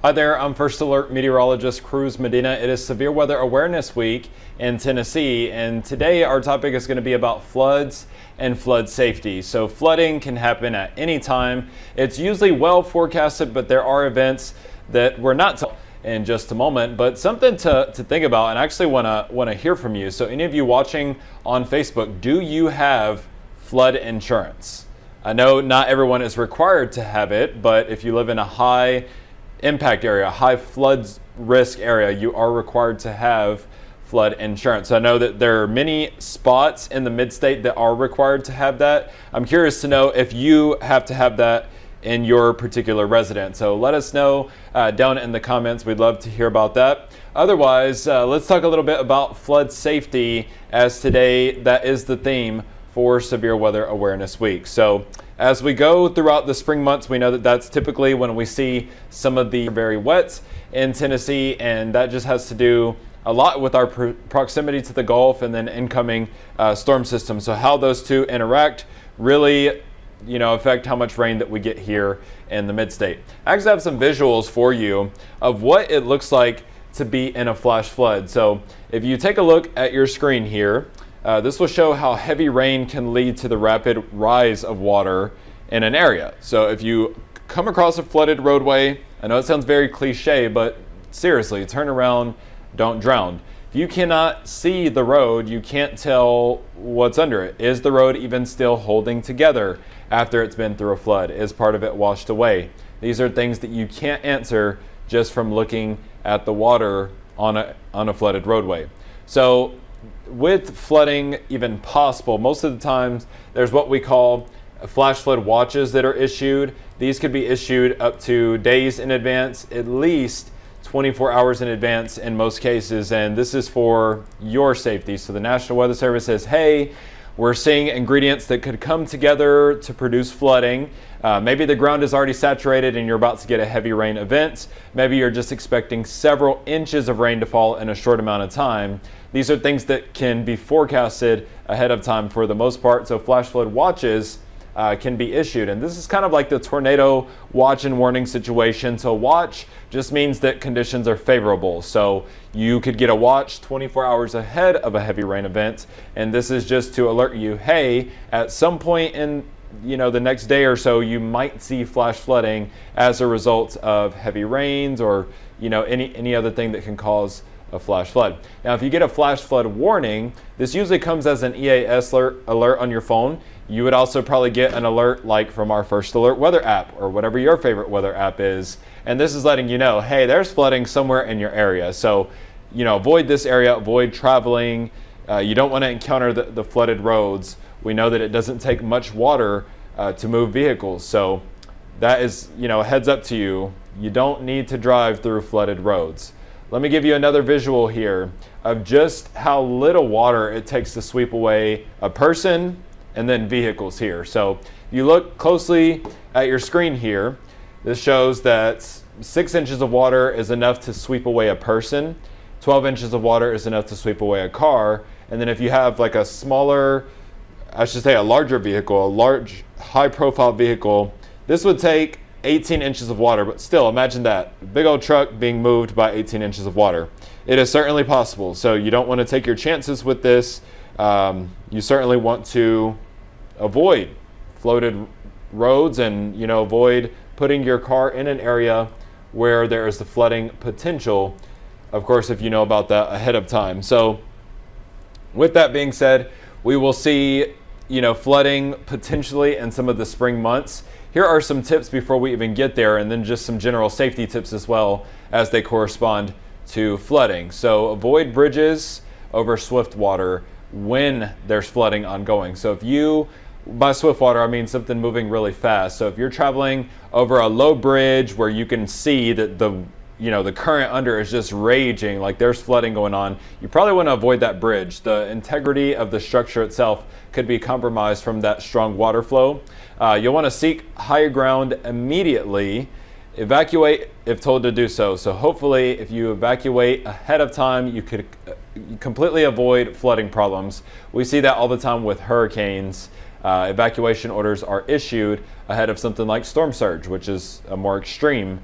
Hi there, I'm First Alert meteorologist Cruz Medina. It is Severe Weather Awareness Week in Tennessee, and today our topic is going to be about floods and flood safety. So flooding can happen at any time. It's usually well forecasted, but there are events that we're not in just a moment, but something to think about, and I actually want to hear from you. So any of you watching on Facebook, do you have flood insurance? I know not everyone is required to have it, but if you live in a high impact area, high flood risk area, you are required to have flood insurance. I know that there are many spots in the mid-state that are required to have that. I'm curious to know if you have to have that in your particular residence. So let us know down in the comments. We'd love to hear about that. Otherwise, let's talk a little bit about flood safety, as today that is the theme for Severe Weather Awareness Week. So as we go throughout the spring months, we know that that's typically when we see some of the very wet in Tennessee, and that just has to do a lot with our proximity to the Gulf and then incoming storm systems. So how those two interact really affect how much rain that we get here in the mid-state. I actually have some visuals for you of what it looks like to be in a flash flood. So if you take a look at your screen here, this will show how heavy rain can lead to the rapid rise of water in an area. So if you come across a flooded roadway, I know it sounds very cliche, but seriously, turn around, don't drown. If you cannot see the road, you can't tell what's under it. Is the road even still holding together after it's been through a flood? Is part of it washed away? These are things that you can't answer just from looking at the water on a flooded roadway. So with flooding even possible, most of the times there's what we call flash flood watches that are issued. These could be issued up to days in advance, at least 24 hours in advance in most cases, and this is for your safety. So the National Weather Service says, hey, we're seeing ingredients that could come together to produce flooding. Maybe the ground is already saturated and you're about to get a heavy rain event. Maybe you're just expecting several inches of rain to fall in a short amount of time. These are things that can be forecasted ahead of time for the most part. So flash flood watches can be issued. And this is kind of like the tornado watch and warning situation. So watch just means that conditions are favorable. So you could get a watch 24 hours ahead of a heavy rain event. And this is just to alert you, hey, at some point in the next day or so, you might see flash flooding as a result of heavy rains or any other thing that can cause a flash flood. Now, if you get a flash flood warning, this usually comes as an EAS alert on your phone. You would also probably get an alert like from our First Alert weather app or whatever your favorite weather app is. And this is letting you know, hey, there's flooding somewhere in your area. So, avoid this area, avoid traveling. You don't want to encounter the flooded roads. We know that it doesn't take much water to move vehicles. So that is, a heads up to you. You don't need to drive through flooded roads. Let me give you another visual here of just how little water it takes to sweep away a person and then vehicles here. So if you look closely at your screen here, this shows that 6 inches of water is enough to sweep away a person, 12 inches of water is enough to sweep away a car, and then if you have like a larger vehicle, a large high profile vehicle, this would take 18 inches of water, but still imagine that big old truck being moved by 18 inches of water. It is certainly possible. So you don't want to take your chances with this. You certainly want to avoid flooded roads and avoid putting your car in an area where there is the flooding potential, of course, if you know about that ahead of time. So with that being said, we will see flooding potentially in some of the spring months. Here are some tips before we even get there, and then just some general safety tips as well as they correspond to flooding. So avoid bridges over swift water when there's flooding ongoing. So by swift water, I mean something moving really fast. So if you're traveling over a low bridge where you can see that the current under is just raging, like there's flooding going on, you probably want to avoid that bridge. The integrity of the structure itself could be compromised from that strong water flow. You'll want to seek higher ground immediately. Evacuate if told to do so. So hopefully if you evacuate ahead of time, you could completely avoid flooding problems. We see that all the time with hurricanes. Evacuation orders are issued ahead of something like storm surge, which is a more extreme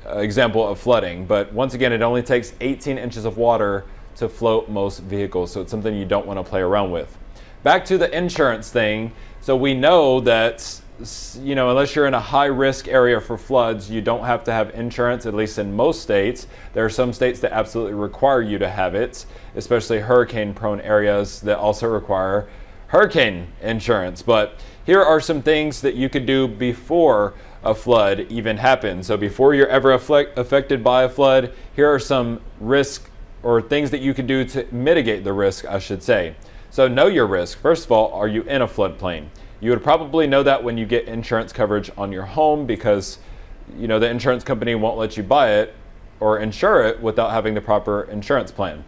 example of flooding. But once again, it only takes 18 inches of water to float most vehicles, so it's something you don't want to play around with. Back to the insurance thing. So we know that, unless you're in a high risk area for floods, you don't have to have insurance, at least in most states. There are some states that absolutely require you to have it, especially hurricane prone areas that also require hurricane insurance. But here are some things that you could do before a flood even happens. So before you're ever affected by a flood, here are some risk or things that you can do to mitigate the risk, I should say. So know your risk. First of all, are you in a floodplain? You would probably know that when you get insurance coverage on your home, because the insurance company won't let you buy it or insure it without having the proper insurance plan.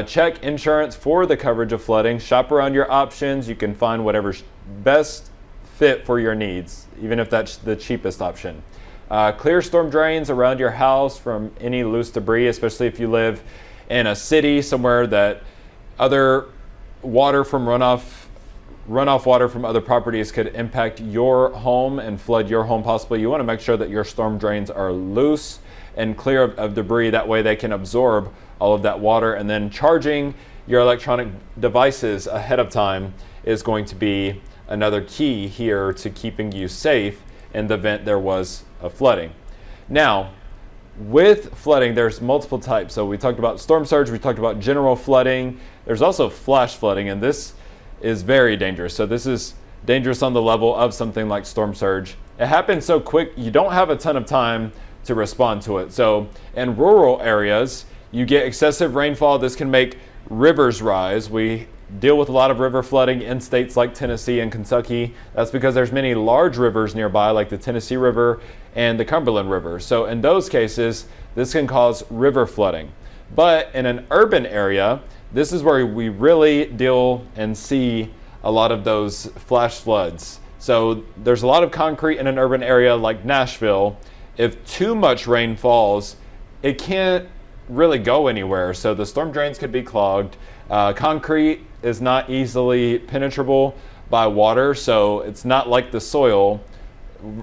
Check insurance for the coverage of flooding. Shop around your options. You can find whatever's best fit for your needs, even if that's the cheapest option. Clear storm drains around your house from any loose debris, especially if you live in a city somewhere that other water from runoff water from other properties could impact your home and flood your home possibly. You want to make sure that your storm drains are loose and clear of debris. That way they can absorb all of that water. And then charging your electronic devices ahead of time is going to be another key here to keeping you safe in the event there was a flooding. Now, with flooding, there's multiple types. So we talked about storm surge, we talked about general flooding. There's also flash flooding, and this is very dangerous. So this is dangerous on the level of something like storm surge. It happens so quick, you don't have a ton of time to respond to it. So in rural areas, you get excessive rainfall. This can make rivers rise. We deal with a lot of river flooding in states like Tennessee and Kentucky. That's because there's many large rivers nearby, like the Tennessee River and the Cumberland River. So in those cases, this can cause river flooding. But in an urban area, this is where we really deal and see a lot of those flash floods. So there's a lot of concrete in an urban area like Nashville. If too much rain falls, it can't really go anywhere. So the storm drains could be clogged. Concrete is not easily penetrable by water, so it's not like the soil.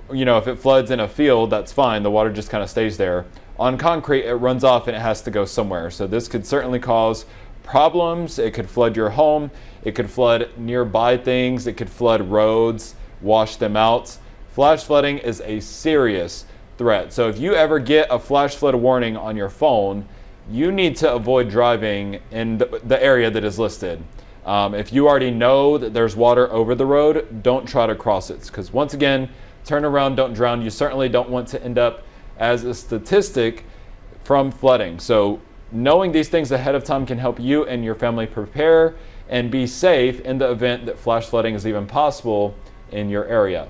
If it floods in a field, that's fine. The water just kind of stays there. On concrete, it runs off and it has to go somewhere. So this could certainly cause problems. It could flood your home. It could flood nearby things. It could flood roads, wash them out. Flash flooding is a serious threat. So if you ever get a flash flood warning on your phone, you need to avoid driving in the area that is listed. If you already know that there's water over the road, don't try to cross it. Because once again, turn around, don't drown. You certainly don't want to end up as a statistic from flooding. So knowing these things ahead of time can help you and your family prepare and be safe in the event that flash flooding is even possible in your area.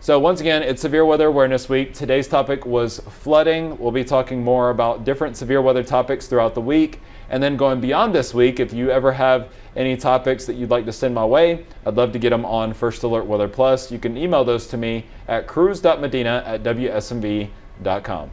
So once again, it's Severe Weather Awareness Week. Today's topic was flooding. We'll be talking more about different severe weather topics throughout the week. And then going beyond this week, if you ever have any topics that you'd like to send my way, I'd love to get them on First Alert Weather Plus. You can email those to me at cruz.medina@wsmv.com.